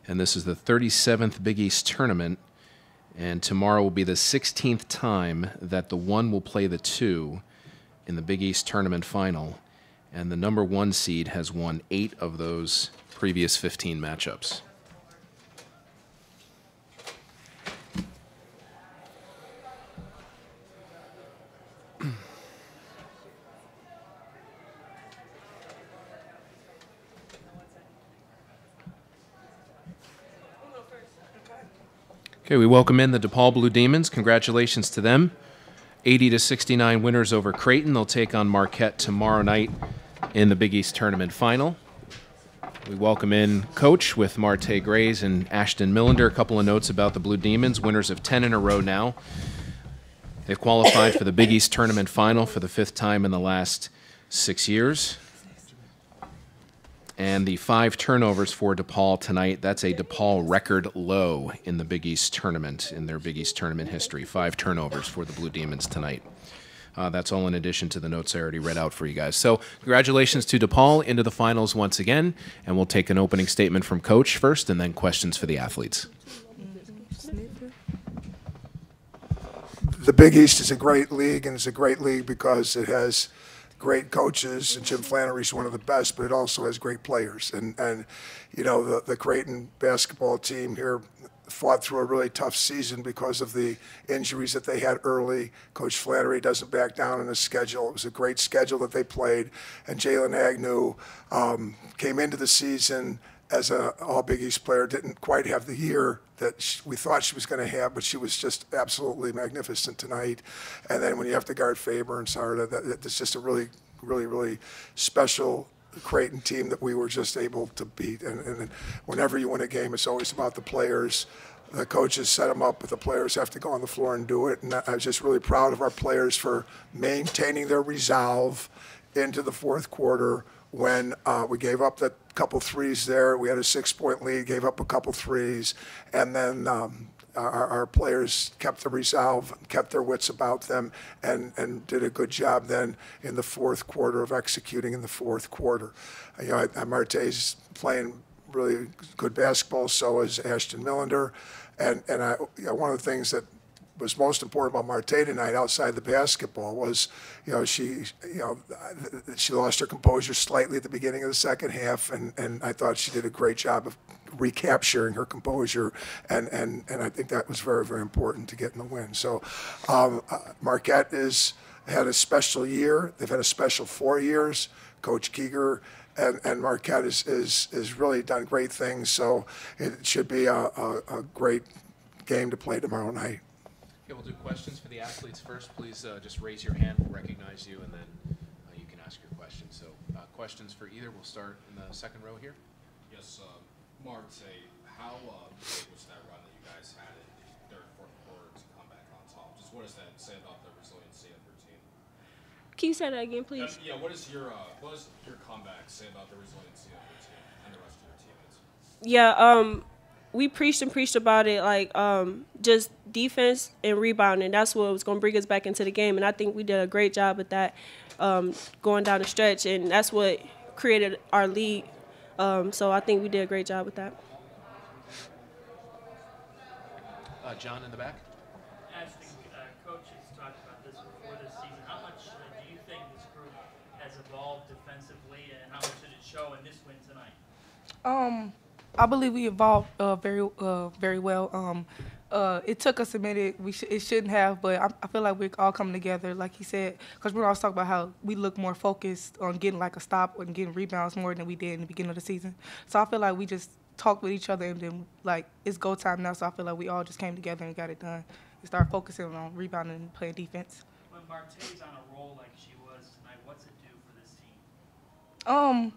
and this is the 37th Big East Tournament, and tomorrow will be the 16th time that the 1 will play the 2 in the Big East Tournament Final, and the number 1 seed has won 8 of those previous 15 matchups. Okay, we welcome in the DePaul Blue Demons. Congratulations to them. 80-69 winners over Creighton. They'll take on Marquette tomorrow night in the Big East Tournament Final. We welcome in Coach with Mart'e Grays and Ashton Millender. A couple of notes about the Blue Demons. Winners of 10 in a row now. They've qualified for the Big East Tournament Final for the 5th time in the last 6 years. And the 5 turnovers for DePaul tonight, that's a DePaul record low in the Big East Tournament, in their Big East Tournament history. 5 turnovers for the Blue Demons tonight. That's all in addition to the notes I already read out for you guys. So congratulations to DePaul into the finals once again, and we'll take an opening statement from Coach first and then questions for the athletes. The Big East is a great league, and it's a great league because it has great coaches, and Jim Flannery's one of the best, but it also has great players. And you know, the Creighton basketball team here fought through a really tough season because of the injuries that they had early. Coach Flannery doesn't back down on his schedule. It was a great schedule that they played, and Jalen Agnew came into the season as an All-Big East player, didn't quite have the year that we thought she was going to have, but she was just absolutely magnificent tonight. And then when you have to guard Faber and Sarda, that's just a really, really, really special Creighton team that we were just able to beat. And whenever you win a game, it's always about the players. The coaches set them up, but the players have to go on the floor and do it. And I was just really proud of our players for maintaining their resolve into the 4th quarter when we gave up that couple threes there. We had a 6-point lead, gave up a couple threes, and then our players kept the resolve, kept their wits about them, and did a good job then in the 4th quarter of executing in the 4th quarter. You know, Mart'e's playing really good basketball, so is Ashton Millender, and you know, one of the things that was most important about Mart'e tonight, outside the basketball, was, you know, she lost her composure slightly at the beginning of the 2nd half, and I thought she did a great job of recapturing her composure, and I think that was very, very important to get in the win. So Marquette had a special year. They've had a special 4 years. Coach Keeger and Marquette has really done great things. So it should be a great game to play tomorrow night. Okay, we'll do questions for the athletes first. Please just raise your hand. We'll recognize you, and then you can ask your question. So questions for either. We'll start in the 2nd row here. Yes, Mart'e, how big was that run that you guys had in the 3rd, 4th quarter to come back on top? Just what does that say about the resiliency of your team? Can you say that again, please? Yeah, what does your comeback say about the resiliency of your team and the rest of your teammates? Yeah, we preached and preached about it, like just defense and rebounding. That's what was going to bring us back into the game, and I think we did a great job at that going down the stretch, and that's what created our lead. So I think we did a great job with that. John in the back. Ashton, Coach has talked about this before this season. How much do you think this group has evolved defensively, and how much did it show in this win tonight? I believe we evolved very well. It took us a minute. It shouldn't have, but I feel like we're all coming together, like he said. Because Bruno was talking about how we look more focused on getting like a stop and getting rebounds more than we did in the beginning of the season. So I feel like we just talked with each other, and then like it's go time now. So I feel like we all just came together and got it done. We started focusing on rebounding and playing defense. When Mart'e's on a roll like she was tonight, what's it do for this team?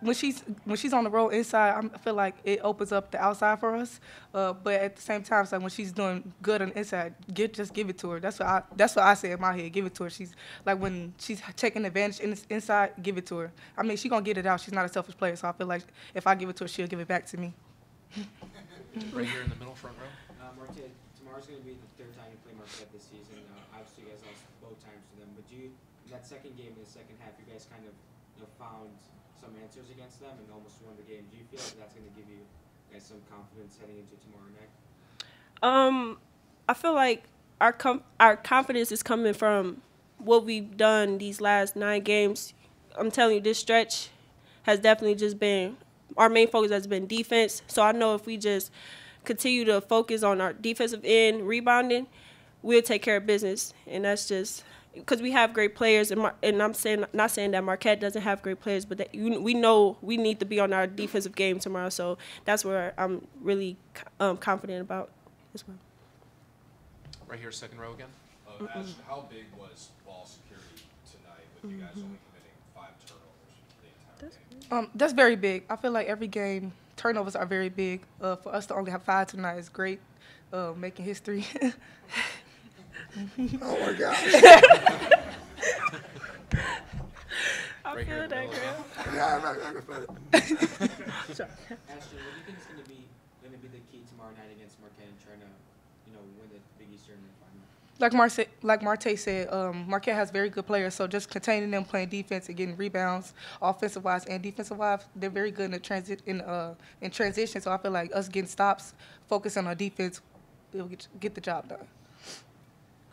When she's on the road inside, I feel like it opens up the outside for us. But at the same time, it's like when she's doing good on the inside, just give it to her. That's what I say in my head. Give it to her. She's like when she's taking advantage inside, give it to her. I mean, she's gonna get it out. She's not a selfish player, so I feel like if I give it to her, she'll give it back to me. Right here in the middle front row. Mart'e, tomorrow's going to be the 3rd time you play Marquette this season. Obviously, you guys lost both times to them, but in that 2nd game, in the 2nd half, you guys kind of found some answers against them and almost won the game. Do you feel like that's going to give you guys some confidence heading into tomorrow night? I feel like our confidence is coming from what we've done these last 9 games. I'm telling you, this stretch has definitely just been our main focus has been defense. So I know if we just continue to focus on our defensive end rebounding, we'll take care of business. And that's just because we have great players. And I'm not saying that Marquette doesn't have great players, but we know we need to be on our defensive game tomorrow. So that's where I'm really confident about as well. Right here, second row again. Ashton, how big was ball security tonight with you guys only committing 5 turnovers the entire game? That's very big. I feel like every game, turnovers are very big. For us to only have 5 tonight is great, making history. Oh, my gosh. I feel that, girl. Yeah, I'm not going to Ashton, what do you think is going to be the key tomorrow night against Marquette and trying to, win the Big East Tournament final? Like Mart'e said, Marquette has very good players, so just containing them, playing defense, and getting rebounds, offensive-wise and defensive-wise, they're very good in transition. So I feel like us getting stops, focusing on defense, we'll get the job done.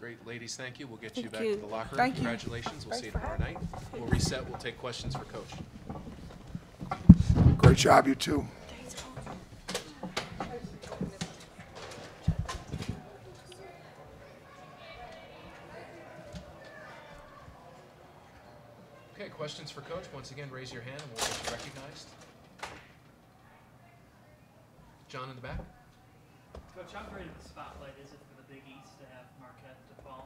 Great, ladies, thank you. We'll get you Thank back you. to the locker room. Thank you. Congratulations. We'll see you tomorrow night. We'll reset. We'll take questions for Coach. Great job, you two. Okay, questions for Coach. Once again, raise your hand and we'll get you recognized. John in the back. Coach, how great of a spotlight is it for the Big East to have Marquette DePaul?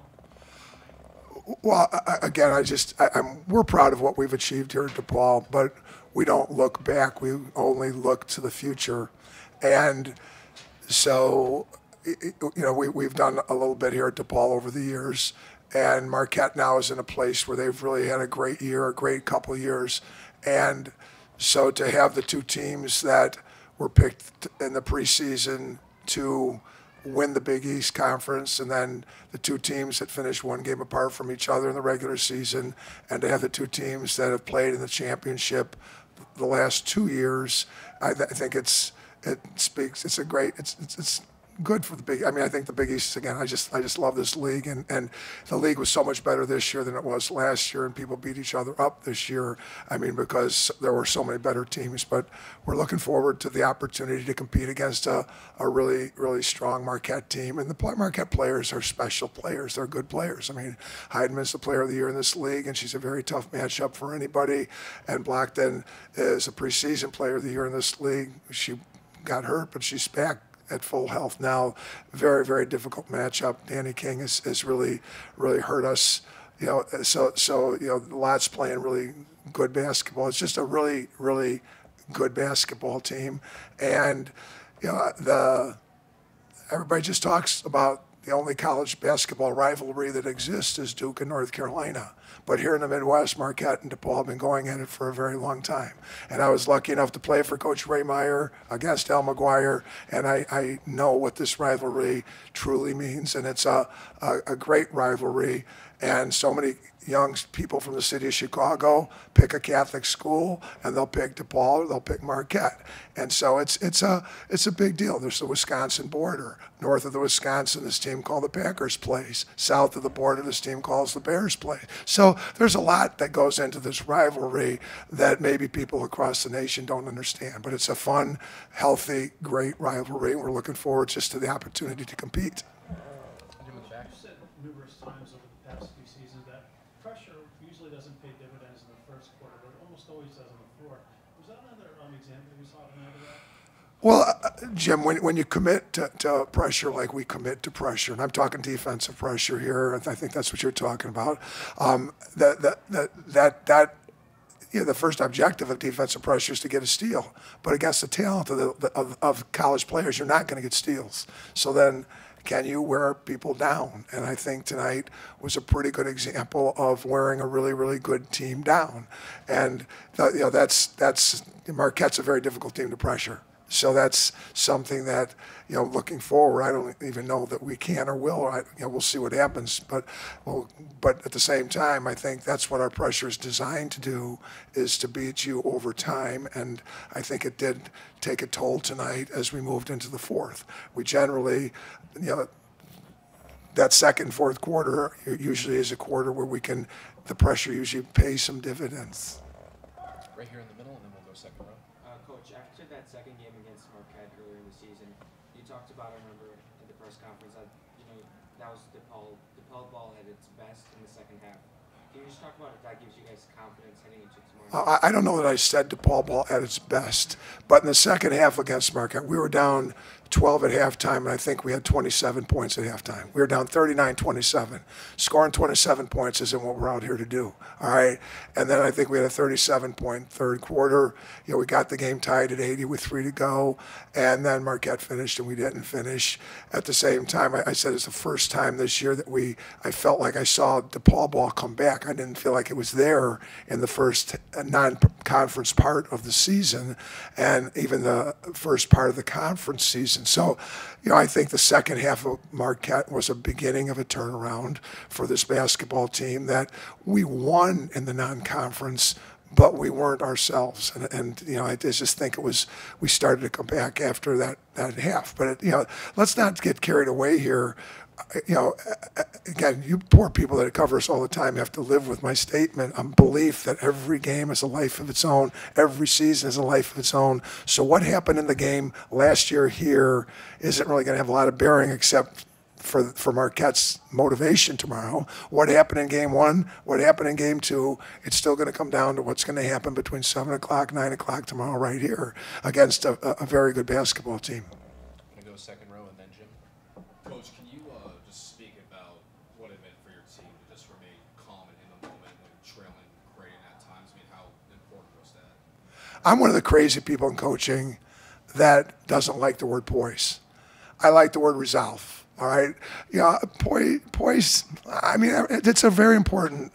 Well, again, we're proud of what we've achieved here at DePaul, but we don't look back. We only look to the future. And so, we've done a little bit here at DePaul over the years. And Marquette now is in a place where they've really had a great year, a great couple of years. And so to have the 2 teams that were picked in the preseason to win the Big East Conference, and then the 2 teams that finished 1 game apart from each other in the regular season, and to have the 2 teams that have played in the championship the last 2 years, I think it's good for the Big. I mean, I think the Big East again. I just love this league, and the league was so much better this year than it was last year, and people beat each other up this year. I mean, because there were so many better teams. But we're looking forward to the opportunity to compete against a really, really strong Marquette team. And the Marquette players are special players. They're good players. I mean, Heideman's the player of the year in this league, and she's a very tough matchup for anybody. And Blockton is a preseason player of the year in this league. She got hurt, but she's back at full health now. Very, very difficult matchup. Danny King has really hurt us. So Lott's playing really good basketball. It's just a really, really good basketball team. And everybody just talks about the only college basketball rivalry that exists is Duke and North Carolina. But here in the Midwest, Marquette and DePaul have been going at it for a very long time. And I was lucky enough to play for Coach Ray Meyer against Al McGuire, and I know what this rivalry truly means. And it's a great rivalry. And so many young people from the city of Chicago pick a Catholic school, and they'll pick DePaul or they'll pick Marquette. And so it's a big deal. There's the Wisconsin border. North of the Wisconsin, this team called the Packers plays. South of the border, this team calls the Bears play. So there's a lot that goes into this rivalry that maybe people across the nation don't understand. But it's a fun, healthy, great rivalry. We're looking forward just to the opportunity to compete. You said numerous times over the past few seasons that pressure usually doesn't pay dividends in the first quarter, but it almost always does in the fourth. Was that another example you saw tonight of that? Well, Jim, when you commit to pressure like we commit to pressure, and I'm talking defensive pressure here, I think that's what you're talking about. The first objective of defensive pressure is to get a steal, but against the talent of college players, you're not going to get steals. So then, can you wear people down? And I think tonight was a pretty good example of wearing a really, really good team down. And that's Marquette's a very difficult team to pressure. So that's something that, looking forward, I don't even know that we can or will. We'll see what happens. But at the same time, I think that's what our pressure is designed to do, is to beat you over time. And I think it did take a toll tonight as we moved into the fourth. We generally, that second and fourth quarter usually is a quarter where the pressure usually pays some dividends. Right here in the middle, and then we'll go second row. Coach, after that second game against Mart'e earlier in the season, you talked about, I remember in the press conference, that that was DePaul ball at its best in the second half. Can you just talk about if that gives you guys confidence heading into tomorrow? I don't know that I said DePaul ball at its best, but in the second half against Mart'e, we were down 12 at halftime, and I think we had 27 points at halftime. We were down 39-27. Scoring 27 points isn't what we're out here to do, all right? And then I think we had a 37-point third quarter. We got the game tied at 80 with 3 to go, and then Marquette finished, and we didn't finish. At the same time, I said it's the first time this year that I felt like I saw DePaul ball come back. I didn't feel like it was there in the first non-conference part of the season, and even the first part of the conference season. So, I think the second half of Marquette was a beginning of a turnaround for this basketball team, that we won in the non-conference, but we weren't ourselves. And I just think we started to come back after that half. But, let's not get carried away here. Again, you poor people that cover us all the time have to live with my statement, belief that every game is a life of its own, every season is a life of its own. So what happened in the game last year here isn't really going to have a lot of bearing, except for Marquette's motivation tomorrow. What happened in game one, what happened in game two, it's still going to come down to what's going to happen between 7 o'clock, 9 o'clock tomorrow right here against a very good basketball team. I'm going to go second row and then Jim. Coach, can you just speak about what it meant for your team to just remain calm and in the moment when trailing Creighton at times? How important was that? I'm one of the crazy people in coaching that doesn't like the word poise. I like the word resolve. All right, poise. It's a very important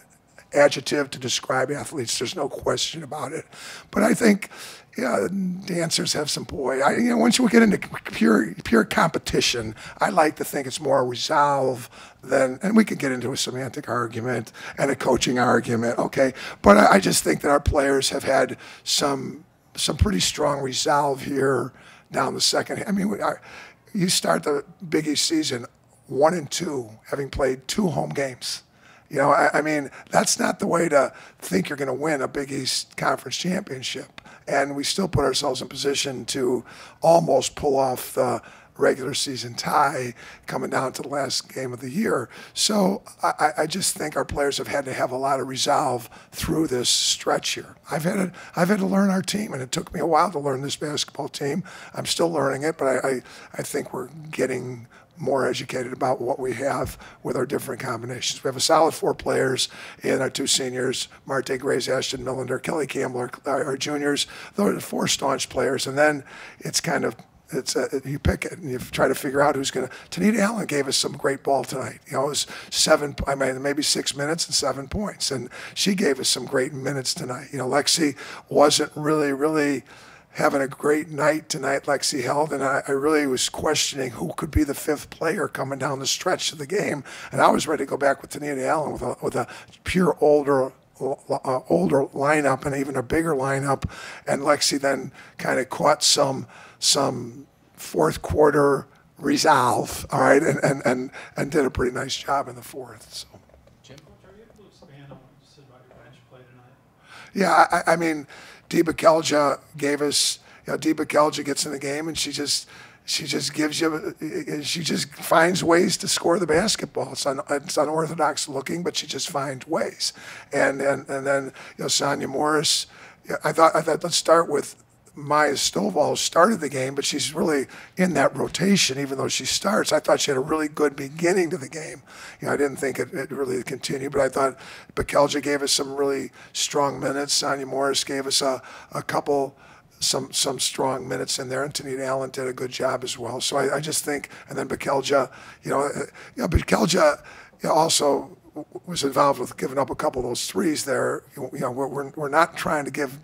adjective to describe athletes. There's no question about it. But I think dancers have some poise. Once you get into pure competition, I like to think it's more resolve than, and we could get into a semantic argument and a coaching argument, okay? But I just think that our players have had some pretty strong resolve here down the second. You start the Big East season 1-2, having played 2 home games. That's not the way to think you're going to win a Big East Conference championship. And we still put ourselves in position to almost pull off the regular season tie coming down to the last game of the year. So I just think our players have had to have a lot of resolve through this stretch here. I've had to learn our team, and it took me a while to learn this basketball team. I'm still learning it, but I think we're getting more educated about what we have with our different combinations. We have a solid 4 players in our 2 seniors, Mart'e, Grace, Ashton, Millender, Kelly Campbell, our juniors. Those are 4 staunch players, and then it's kind of you pick it and you try to figure out who's going to. Tanita Allen gave us some great ball tonight. It was maybe 6 minutes and 7 points, and she gave us some great minutes tonight. Lexi wasn't really having a great night tonight. Lexi held, and I really was questioning who could be the 5th player coming down the stretch of the game, and I was ready to go back with Tanita Allen with a pure older lineup and even a bigger lineup, and Lexi then kind of caught some fourth quarter resolve, all right, and did a pretty nice job in the fourth. So. Jim, are you able to expand on what you said about your bench play tonight? Yeah, Deba Kelja gave us. Deba Kelja gets in the game and she just gives you. She just finds ways to score the basketball. It's unorthodox looking, but she just finds ways. And then Sonia Morris. I thought let's start with Maya Stovall started the game, but she's really in that rotation, even though she starts. I thought she had a really good beginning to the game. I didn't think it really continued, but I thought Bekelja gave us some really strong minutes. Sonia Morris gave us a couple, some strong minutes in there, and Tanita Allen did a good job as well. So I just think, and then Bekelja, Bekelja also was involved with giving up a couple of those threes there. We're not trying to give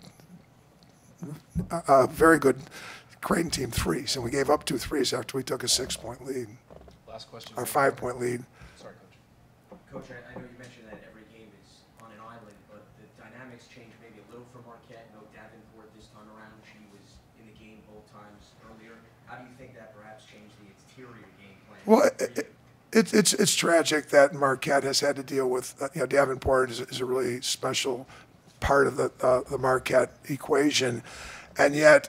very good Creighton team threes, and we gave up 2 threes after we took a 6-point lead. Last question. Our 5-point lead. Sorry, Coach. Coach, I know you mentioned that every game is on an island, but the dynamics change maybe a little for Marquette. No Davenport this time around. She was in the game both times earlier. How do you think that perhaps changed the exterior game plan? Well, it's tragic that Marquette has had to deal with, Davenport is a really special part of the Marquette equation. And yet,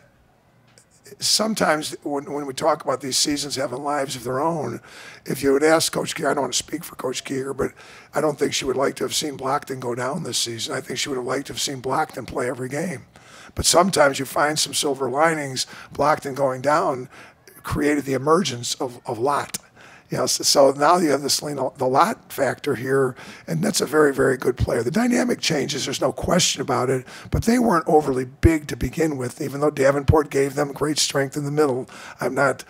sometimes when we talk about these seasons having lives of their own, if you would ask Coach Giger, I don't want to speak for Coach Giger, but I don't think she would like to have seen Blackton go down this season. I think she would have liked to have seen Blackton play every game. But sometimes you find some silver linings. Blackton going down created the emergence of Lott. So now you have the Lott factor here, and that's a very, very good player. The dynamic changes, there's no question about it, but they weren't overly big to begin with, even though Davenport gave them great strength in the middle. I'm not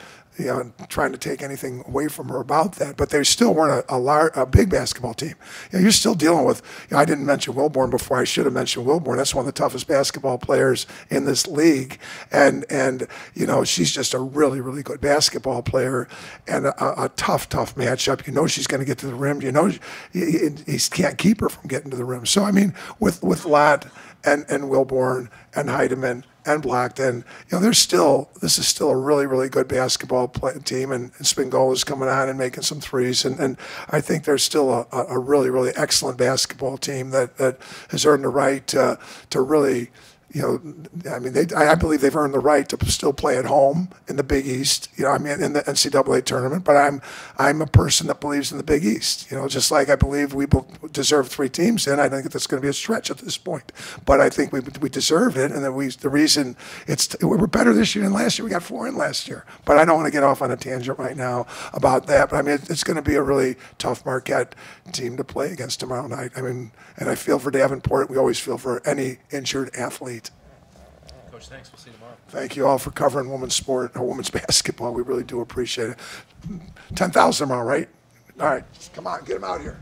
trying to take anything away from her about that, but they still weren't a big basketball team. You're still dealing with, I didn't mention Wilborn before. I should have mentioned Wilborn. That's one of the toughest basketball players in this league, and she's just a really, really good basketball player, and a tough matchup. She's going to get to the rim. He can't keep her from getting to the rim. So, I mean, with Lott and Wilborn and Heidemann and Blackton, this is still a really, really good basketball team, and Spingola's coming on and making some threes, and I think there's still a really, really excellent basketball team that has earned the right to really, I believe they've earned the right to still play at home in the Big East, in the NCAA tournament, but I'm a person that believes in the Big East, just like I believe we deserve 3 teams in. I think that's going to be a stretch at this point, but I think we deserve it, and the reason we're better this year than last year. We got 4 in last year, but I don't want to get off on a tangent right now about that, but it's going to be a really tough Marquette team to play against tomorrow night. And I feel for Davenport. We always feel for any injured athlete. Coach, thanks. We'll see you tomorrow. Thank you all for covering women's sport or women's basketball. We really do appreciate it. 10,000 tomorrow, right? All right. Come on, get them out here.